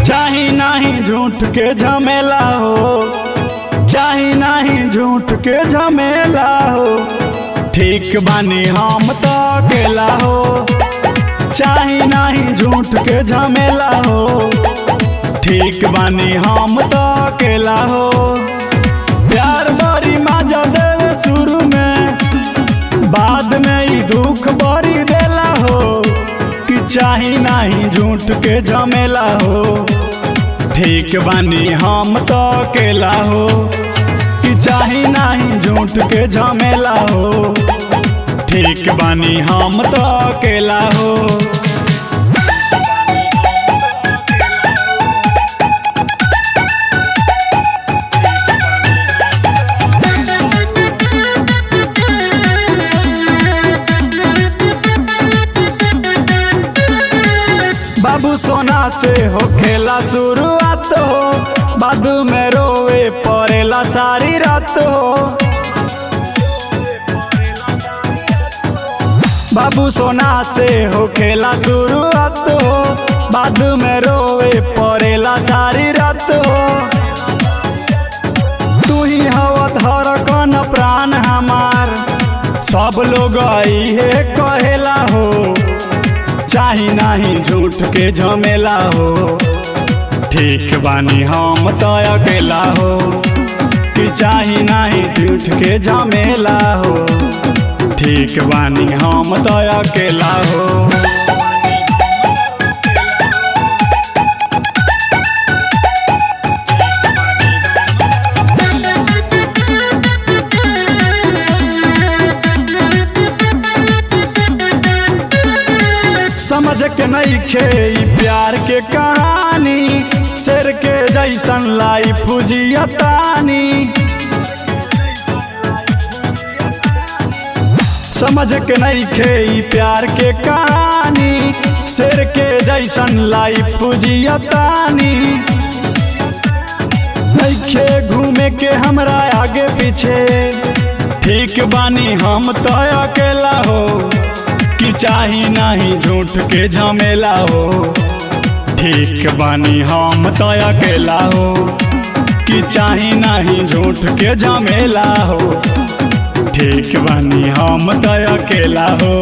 चाही नहीं झूठ के झमेला हो, चाही नहीं झूठ के झमेला हो, ठीक बानी हम तो अकेला हो। चाही नहीं झूठ के झमेला हो, ठीक बानी हम तो अकेला हो। प्यार बड़ी मजा देवे शुरू में, बाद में ही दुख बड़ी देला हो। कि चाही नहीं झूठ के झमेला हो, ठीक बानी हम तो अकेला हो। कि चाही नहीं झूठ के झमेला हो, ठीक बानी हम तो अकेला हो। बाबू सोना से हो खेला शुरुआत हो, बाद में रोवे पड़ेला सारी रात हो। बाबू सोना से हो खेला शुरुआत हो, बाद में रोवे पड़ेला सारी रात हो। तू ही हवा धड़कन प्राण हमार, सब लोग इहे कहेला हो। चाही नहीं झूठ के झमेला हो, ठीक बानी हम तो अकेला हो। कि चाही नहीं झूठ के झमेला हो, ठीक बानी हम तो अकेला हो। समझ के नहीं खे प्यार के कहानी, शेर के जैसन लाइफ जियतानी। समझ के नहीं खे प्यार के कहानी, शेर के जैसन लाइफ जियतानी। नहीं खे घूमे के हमरा आगे पीछे, ठीक बानी हम तो अकेला हो। कि चाही नहीं झूठ के झमेला हो, ठीक बानी हम तो अकेला हो। कि चाही नहीं झूठ के झमेला हो, ठीक बानी हम तो अकेला हो।